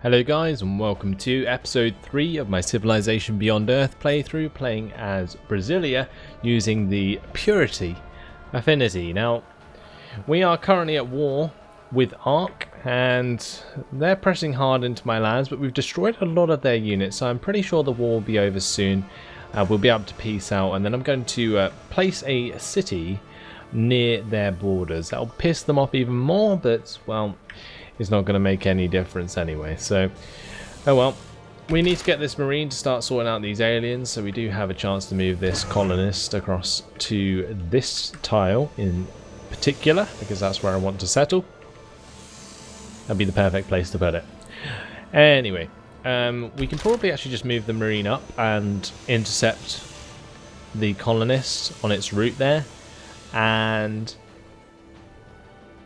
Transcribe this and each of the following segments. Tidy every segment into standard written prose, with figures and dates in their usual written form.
Hello guys, and welcome to episode 3 of my Civilization Beyond Earth playthrough, playing as Brasilia using the Purity affinity. Now, we are currently at war with Ark, and they're pressing hard into my lands, but we've destroyed a lot of their units, so I'm pretty sure the war will be over soon. We'll be able to peace out, and then I'm going to place a city near their borders. That'll piss them off even more, but, well, it's not going to make any difference anyway. So, oh well. We need to get this marine to start sorting out these aliens, so we do have a chance to move this colonist across to this tile in particular, because that's where I want to settle. That'd be the perfect place to put it. Anyway, we can probably actually just move the marine up and intercept the colonist on its route there, and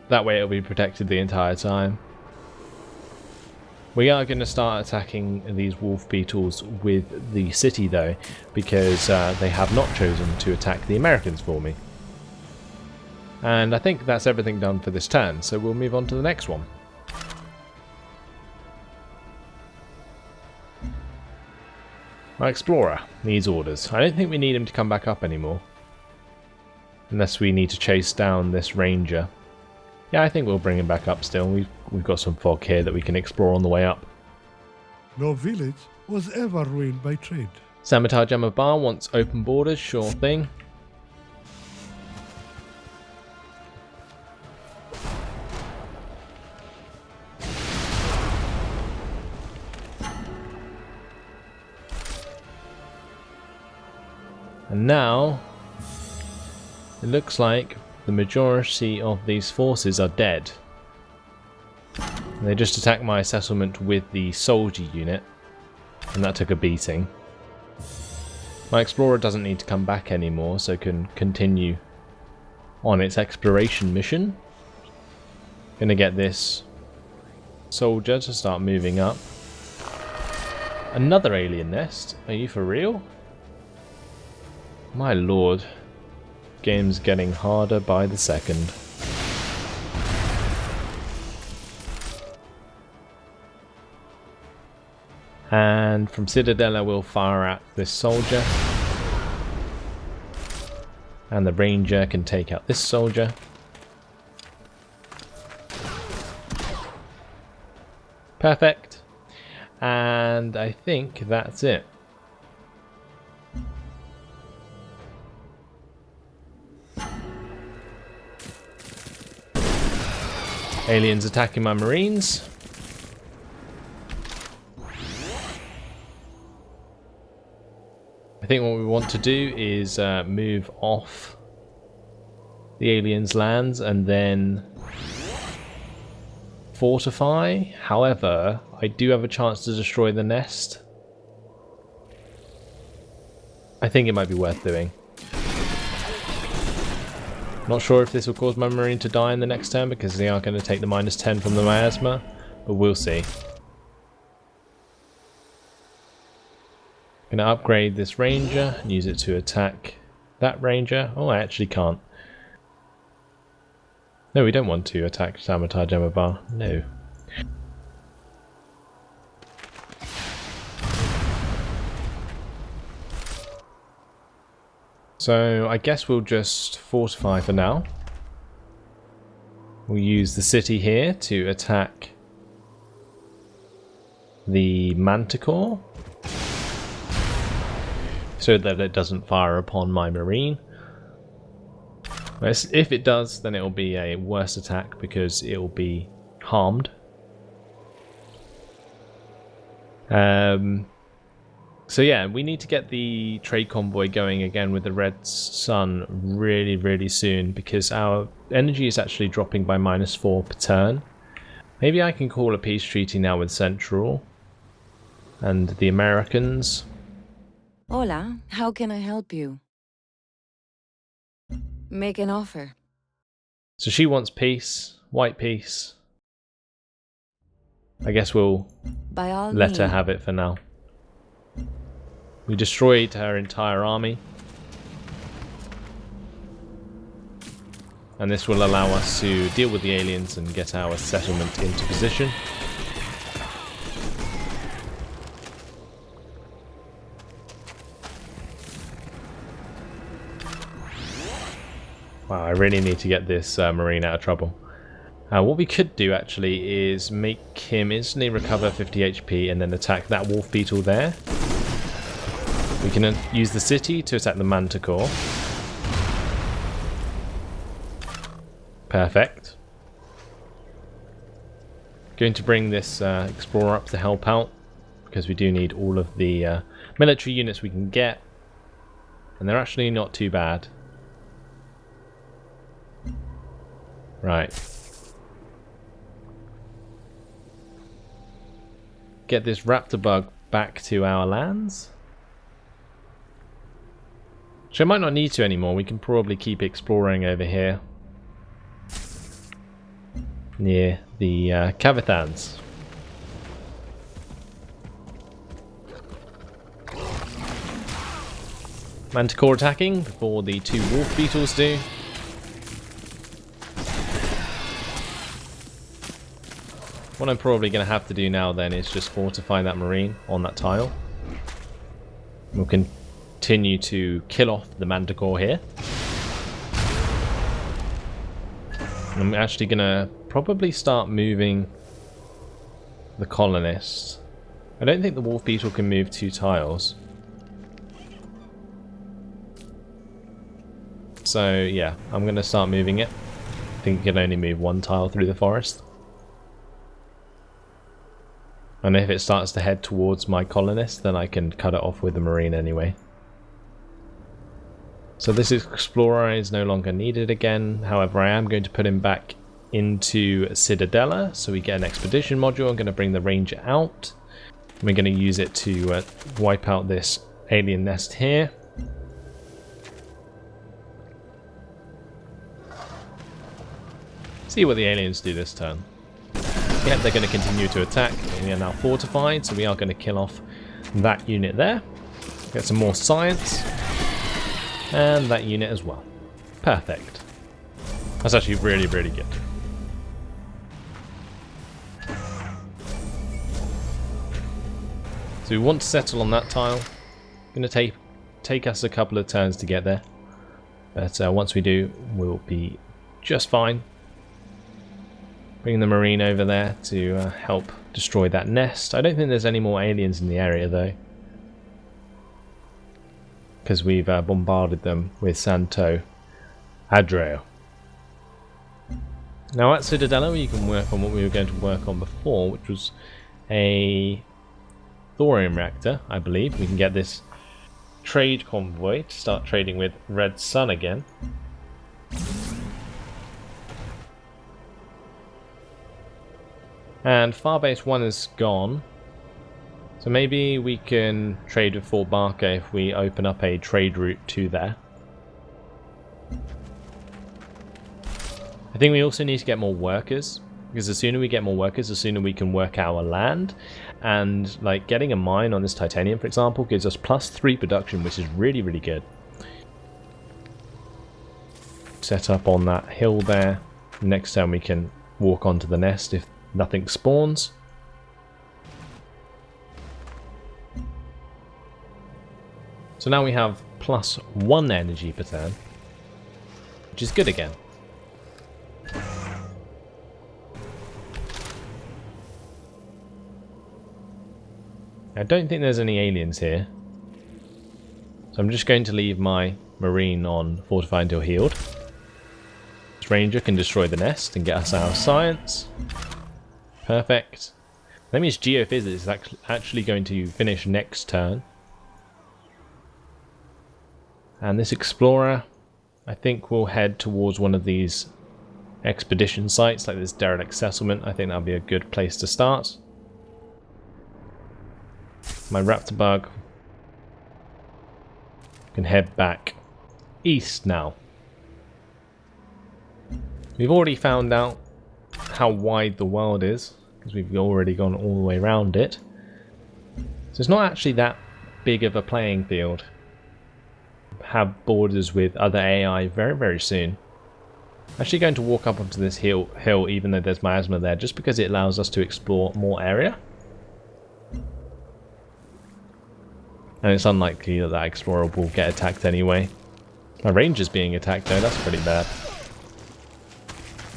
that way it'll be protected the entire time. We are going to start attacking these wolf beetles with the city though, because they have not chosen to attack the Americans for me. And I think that's everything done for this turn, so we'll move on to the next one. My explorer needs orders. I don't think we need him to come back up anymore, unless we need to chase down this ranger. Yeah, I think we'll bring him back up still. We've got some fog here that we can explore on the way up. No village was ever ruined by trade. Sabotage Bar wants open borders, sure thing. And now, it looks like the majority of these forces are dead. They just attacked my settlement with the soldier unit, and that took a beating. My explorer doesn't need to come back anymore, so can continue on its exploration mission. Gonna get this soldier to start moving up. Another alien nest? Are you for real? My lord. Game's getting harder by the second. And from Citadella we'll fire at this soldier. And the ranger can take out this soldier. Perfect. And I think that's it. Aliens attacking my marines. I think what we want to do is move off the aliens' lands and then fortify. However, I do have a chance to destroy the nest. I think it might be worth doing. Not sure if this will cause my marine to die in the next turn, because they are going to take the -10 from the miasma, but we'll see. I'm going to upgrade this ranger and use it to attack that ranger. Oh, I actually can't. No, we don't want to attack Sabotage Bar. No. So I guess we'll just fortify for now. We'll use the city here to attack the Manticore, so that it doesn't fire upon my marine. If it does, then it will be a worse attack because it will be harmed. So yeah, we need to get the trade convoy going again with the Red Sun really soon, because our energy is actually dropping by -4 per turn. Maybe I can call a peace treaty now with Central and the Americans. Hola, how can I help you? Make an offer. So she wants peace, white peace. I guess we'll let her have it for now. We destroyed her entire army, and this will allow us to deal with the aliens and get our settlement into position. Wow, I really need to get this Marine out of trouble. What we could do actually is make him instantly recover 50 HP and then attack that wolf beetle there. We can use the city to attack the manticore. Perfect. Going to bring this explorer up to help out because we do need all of the military units we can get, and they're actually not too bad. Right. Get this raptor bug back to our lands. So I might not need to anymore. We can probably keep exploring over here near the Kavithans. Manticore attacking before the two wolf beetles do. What I'm probably going to have to do now then is just fortify that marine on that tile. We'll continue to kill off the manticore here. I'm actually going to probably start moving the colonists. I don't think the wolf beetle can move 2 tiles. So yeah, I'm going to start moving it. I think it can only move 1 tile through the forest. And if it starts to head towards my colonist, then I can cut it off with the marine anyway. So this explorer is no longer needed again. However, I am going to put him back into Citadella, so we get an expedition module. I'm going to bring the ranger out. We're going to use it to wipe out this alien nest here. See what the aliens do this turn. Yep, they're going to continue to attack. We are now fortified, so we are going to kill off that unit there. Get some more science. And that unit as well. Perfect. That's actually really, really good. So we want to settle on that tile. Going to take us a couple of turns to get there. But once we do, we'll be just fine. Bring the marine over there to help destroy that nest. I don't think there's any more aliens in the area though, because we've bombarded them with Santo Adreo. Now at Citadella you can work on what we were going to work on before, which was a thorium reactor, I believe. We can get this trade convoy to start trading with Red Sun again. And Farbase 1 is gone. So maybe we can trade with Fort Barker if we open up a trade route to there. I think we also need to get more workers, because the sooner we get more workers, the sooner we can work our land. And like getting a mine on this titanium, for example, gives us +3 production, which is really, really good. Set up on that hill there. Next time we can walk onto the nest if nothing spawns. So now we have +1 energy per turn, which is good again. I don't think there's any aliens here, so I'm just going to leave my marine on fortify until healed. This ranger can destroy the nest and get us our science. Perfect. That means geophysics is actually going to finish next turn. And this explorer, I think, will head towards one of these expedition sites, like this derelict settlement. I think that'll be a good place to start. My raptor bug can head back east now. We've already found out how wide the world is, because we've already gone all the way around it. So it's not actually that big of a playing field. Have borders with other AI very, very soon. I'm actually going to walk up onto this hill even though there's miasma there, just because it allows us to explore more area. And it's unlikely that that explorer will get attacked anyway. My ranger's being attacked though, that's pretty bad.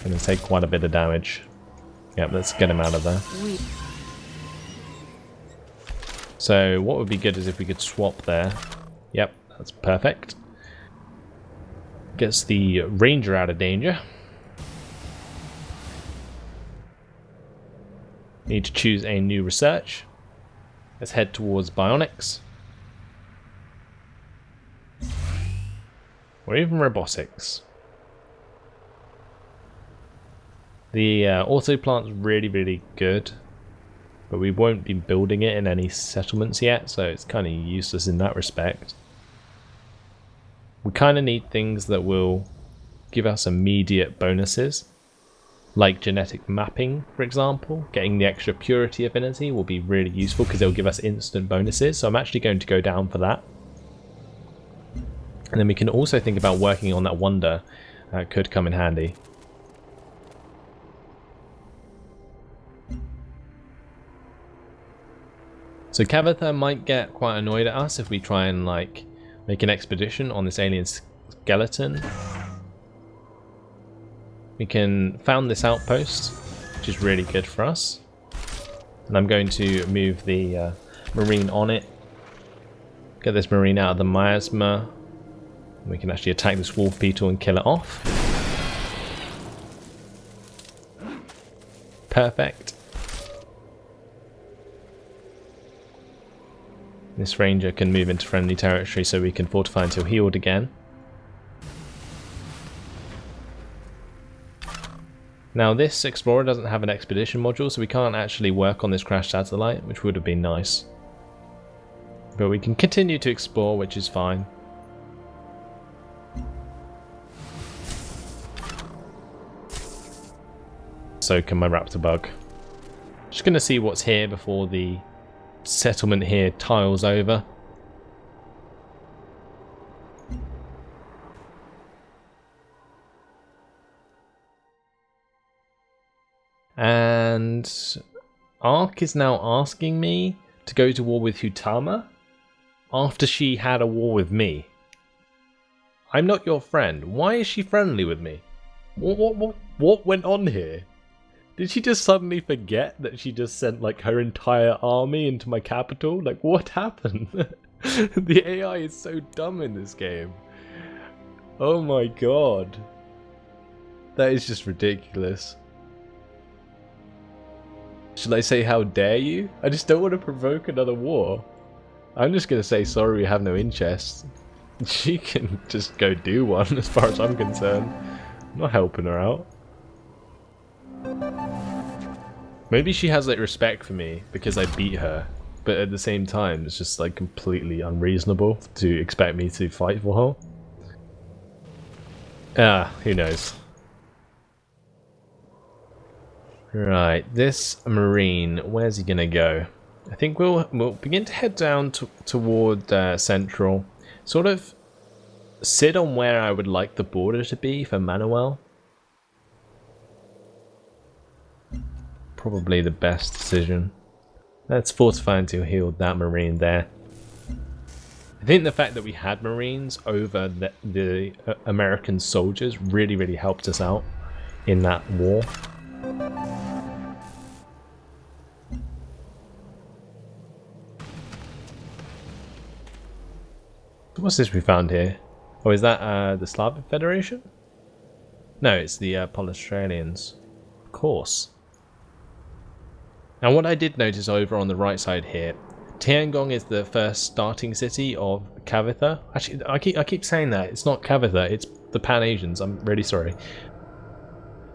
Going to take quite a bit of damage. Yep, let's get him out of there. So what would be good is if we could swap there. Yep, that's perfect. Gets the ranger out of danger. Need to choose a new research. Let's head towards bionics. Or even robotics. The auto plant's really good. But we won't be building it in any settlements yet, so it's kind of useless in that respect. We kind of need things that will give us immediate bonuses. Like genetic mapping, for example. Getting the extra purity affinity will be really useful because they'll give us instant bonuses. So I'm actually going to go down for that. And then we can also think about working on that wonder. Could come in handy. So Kavithan might get quite annoyed at us if we try and like make an expedition on this alien skeleton. We can found this outpost, which is really good for us. And I'm going to move the marine on it. Get this marine out of the miasma. We can actually attack this wolf beetle and kill it off. Perfect. This ranger can move into friendly territory so we can fortify until healed again. Now this explorer doesn't have an expedition module, so we can't actually work on this crashed satellite, which would have been nice. But we can continue to explore, which is fine. So can my raptor bug. Just going to see what's here before the settlement here tiles over. And Ark is now asking me to go to war with Hutama after she had a war with me. I'm not your friend. Why is she friendly with me? What went on here? Did she just suddenly forget that she just sent like her entire army into my capital? Like what happened? The AI is so dumb in this game. Oh my god. That is just ridiculous. Should I say how dare you? I just don't want to provoke another war. I'm just going to say sorry we have no interest. She can just go do one as far as I'm concerned. I'm not helping her out. Maybe she has like respect for me because I beat her. But at the same time it's just like completely unreasonable to expect me to fight for her. Ah, who knows. Right, this marine, where's he gonna go? I think we'll begin to head down toward central. Sort of sit on where I would like the border to be for Manuel. Probably the best decision. Let's fortify until healed that marine there. I think the fact that we had marines over the American soldiers really helped us out in that war. What's this we found here? Oh, is that the Slavic Federation? No, it's the Polish-Australians. Of course. Now what I did notice over on the right side here, Tiangong is the first starting city of Kavitha. Actually, I keep saying that. It's not Kavitha, it's the Pan-Asians. I'm really sorry.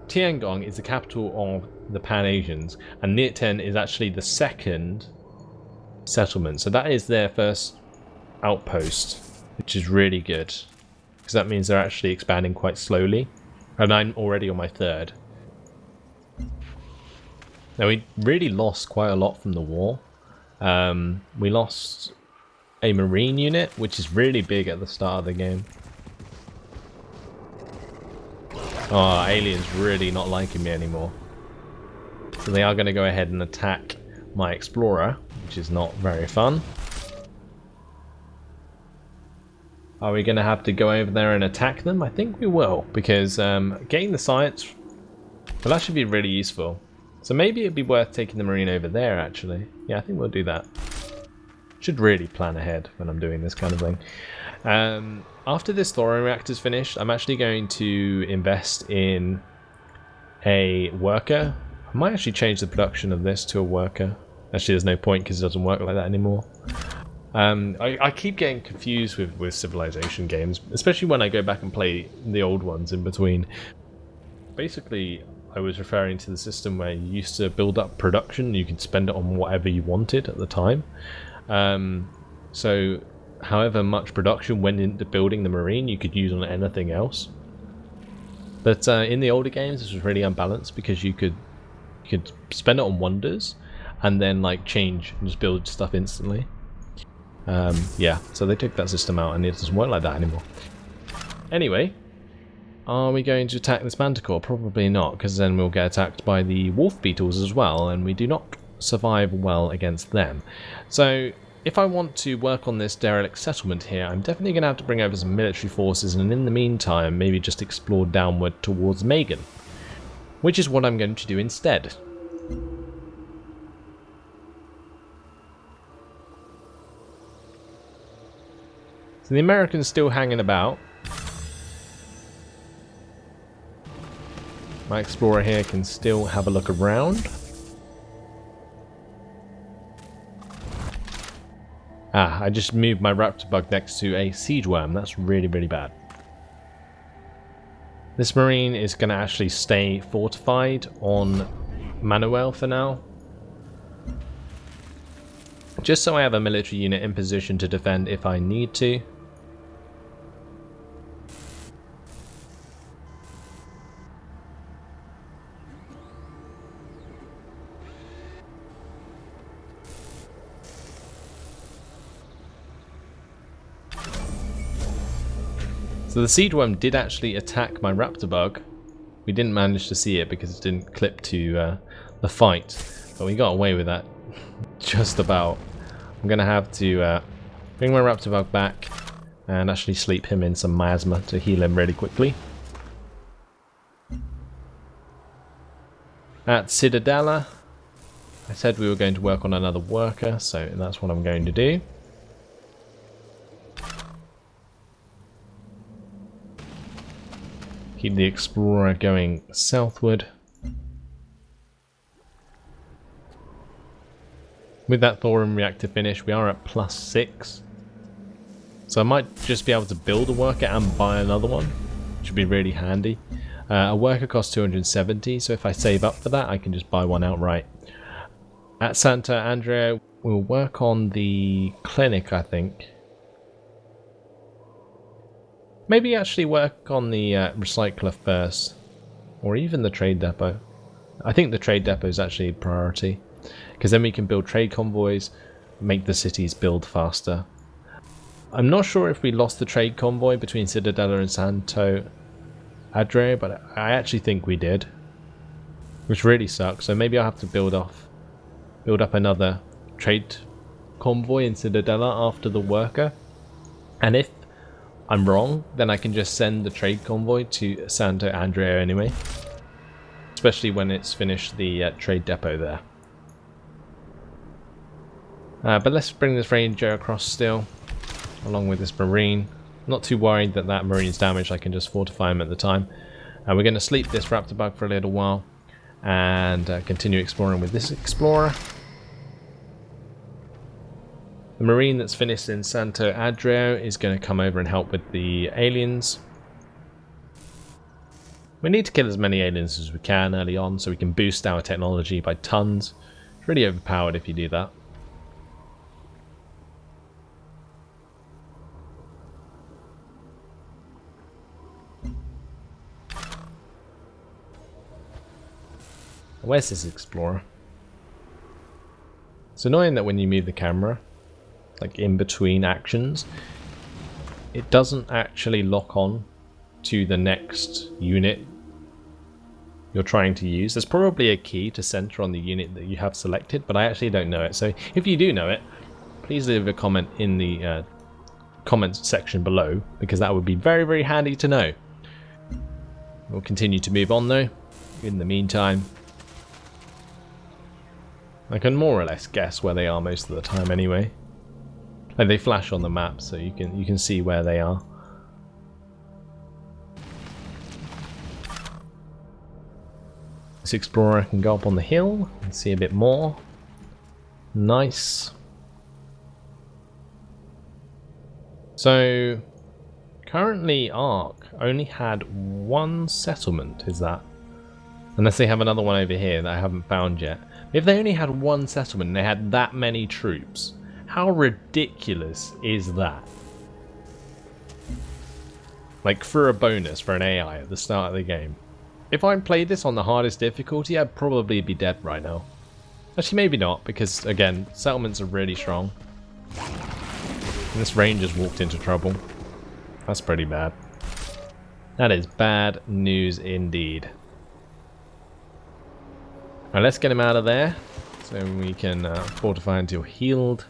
Tiangong is the capital of the Pan-Asians, and Nirten is actually the second settlement. So that is their first outpost, which is really good, because that means they're actually expanding quite slowly, and I'm already on my third. Now we really lost quite a lot from the war. We lost a marine unit, which is really big at the start of the game. Oh, aliens really not liking me anymore. So they are going to go ahead and attack my explorer, which is not very fun. Are we going to have to go over there and attack them? I think we will, because getting the science But that should be really useful. So maybe it'd be worth taking the Marine over there, actually. Yeah, I think we'll do that. Should really plan ahead when I'm doing this kind of thing. After this thorium reactor's finished, I'm actually going to invest in a worker. I might actually change the production of this to a worker. Actually, there's no point because it doesn't work like that anymore. I keep getting confused with Civilization games, especially when I go back and play the old ones in between. Basically, I was referring to the system where you used to build up production. You could spend it on whatever you wanted at the time. So however much production went into building the Marine, you could use on anything else. But in the older games, this was really unbalanced because you could spend it on wonders and then like change and just build stuff instantly. Yeah, so they took that system out and it doesn't work like that anymore. Anyway, are we going to attack this manticore? Probably not, because then we'll get attacked by the wolf beetles as well, and we do not survive well against them. So if I want to work on this derelict settlement here, I'm definitely going to have to bring over some military forces, and in the meantime maybe just explore downward towards Megan, which is what I'm going to do instead. So the American's still hanging about. My explorer here can still have a look around. Ah, I just moved my raptor bug next to a siege worm. That's really, really bad. This Marine is going to actually stay fortified on Manuel for now. Just so I have a military unit in position to defend if I need to. So the siege worm did actually attack my raptor bug. We didn't manage to see it because it didn't clip to the fight, but we got away with that just about. I'm gonna have to bring my raptor bug back and actually sleep him in some miasma to heal him really quickly. At Citadella, I said we were going to work on another worker, so that's what I'm going to do. Keep the explorer going southward. With that thorium reactor finish, we are at +6. So I might just be able to build a worker and buy another one, which would be really handy. A worker costs 270, so if I save up for that, I can just buy one outright. At Santa Andrea, we'll work on the clinic, I think. Maybe actually work on the recycler first, or even the trade depot. I think the trade depot is actually a priority, because then we can build trade convoys, make the cities build faster. I'm not sure if we lost the trade convoy between Citadella and Santo Adre, but I actually think we did, which really sucks. So maybe I'll have to build up another trade convoy in Citadella after the worker, and if I'm wrong, then I can just send the trade convoy to Santo Andrea anyway. Especially when it's finished the trade depot there. But let's bring this ranger across still, along with this marine. Not too worried that that marine's damaged, I can just fortify him at the time. We're going to sleep this raptor bug for a little while, and continue exploring with this explorer. The marine that's finished in Santo Adrio is going to come over and help with the aliens. We need to kill as many aliens as we can early on so we can boost our technology by tons. It's really overpowered if you do that. Where's this explorer? It's annoying that when you move the camera, like in between actions, it doesn't actually lock on to the next unit you're trying to use. There's probably a key to center on the unit that you have selected, but I actually don't know it. So if you do know it, please leave a comment in the comments section below, because that would be very, very handy to know. We'll continue to move on though. in the meantime. I can more or less guess where they are most of the time anyway. Like they flash on the map so you can see where they are. This explorer can go up on the hill and see a bit more. Nice. So currently Ark only had one settlement, is that? Unless they have another one over here that I haven't found yet. If they only had one settlement and they had that many troops, how ridiculous is that? Like for a bonus for an AI at the start of the game. If I played this on the hardest difficulty, I'd probably be dead right now. Actually, maybe not, because again, settlements are really strong. And this ranger's walked into trouble. That's pretty bad. That is bad news indeed. Now let's get him out of there, so we can fortify until healed.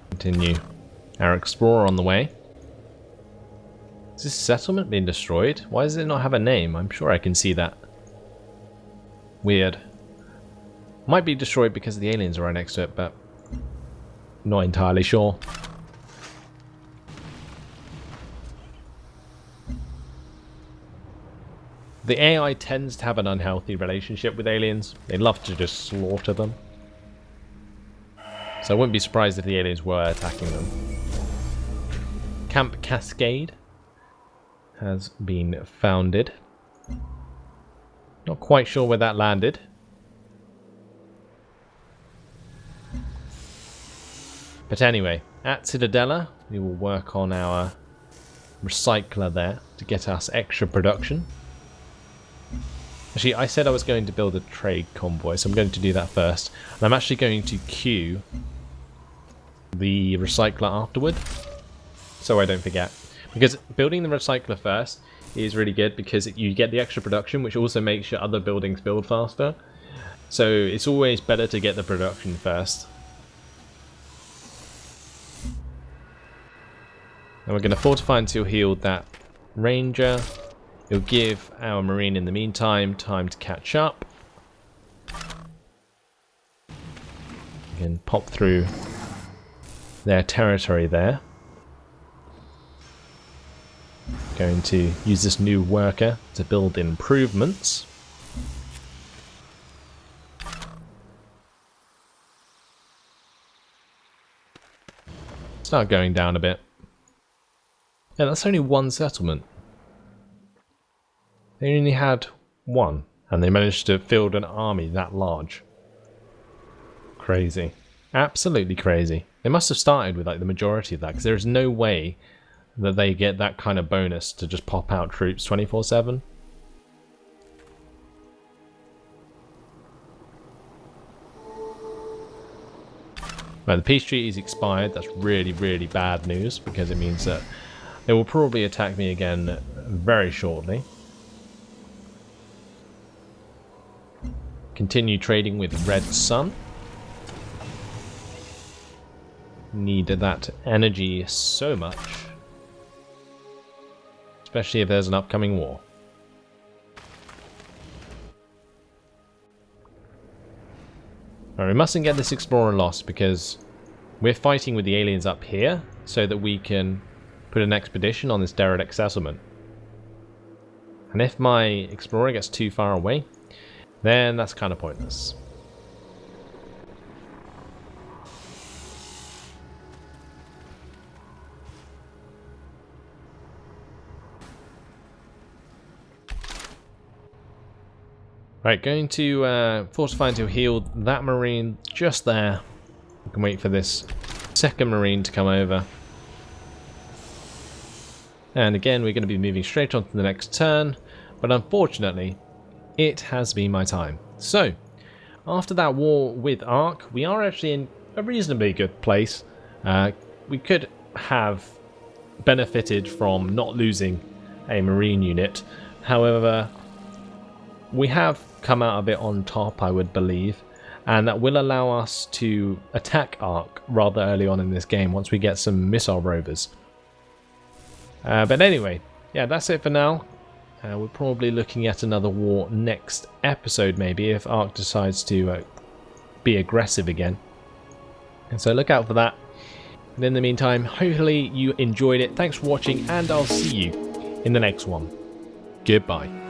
Continue our explorer on the way. Is this settlement being destroyed? Why does it not have a name? I'm sure I can see that. Weird. Might be destroyed because the aliens are right next to it, but not entirely sure. The AI tends to have an unhealthy relationship with aliens. They love to just slaughter them. So I wouldn't be surprised if the aliens were attacking them. Camp Cascade has been founded. Not quite sure where that landed. But anyway, at Citadella, we will work on our recycler there to get us extra production. Actually, I said I was going to build a trade convoy, so I'm going to do that first. And I'm actually going to queue the recycler afterward, so I don't forget. Because building the recycler first is really good because you get the extra production, which also makes your other buildings build faster. So it's always better to get the production first. And we're going to fortify until healed that ranger. It'll give our marine in the meantime time to catch up. We can pop through their territory there. Going to use this new worker to build improvements. Start going down a bit. Yeah, that's only one settlement. They only had one, and they managed to field an army that large. Crazy. Absolutely crazy. They must have started with like the majority of that, because there is no way that they get that kind of bonus to just pop out troops 24/7. Right, the peace treaty is expired. That's really, really bad news, because it means that they will probably attack me again very shortly. Continue trading with Red Sun. Needed that energy so much. Especially if there's an upcoming war. Right, we mustn't get this explorer lost because we're fighting with the aliens up here so that we can put an expedition on this derelict settlement. And if my explorer gets too far away, then that's kind of pointless. Right, going to fortify until healed that marine just there. We can wait for this second marine to come over. And again, we're going to be moving straight on to the next turn. But unfortunately, it has been my time. So, after that war with Ark, we are actually in a reasonably good place. We could have benefited from not losing a marine unit. However, we have come out a bit on top, I would believe, and that will allow us to attack Ark rather early on in this game once we get some missile rovers. But anyway, yeah, that's it for now. We're probably looking at another war next episode, maybe, if Ark decides to be aggressive again. And so look out for that. And in the meantime, hopefully you enjoyed it. Thanks for watching, and I'll see you in the next one. Goodbye.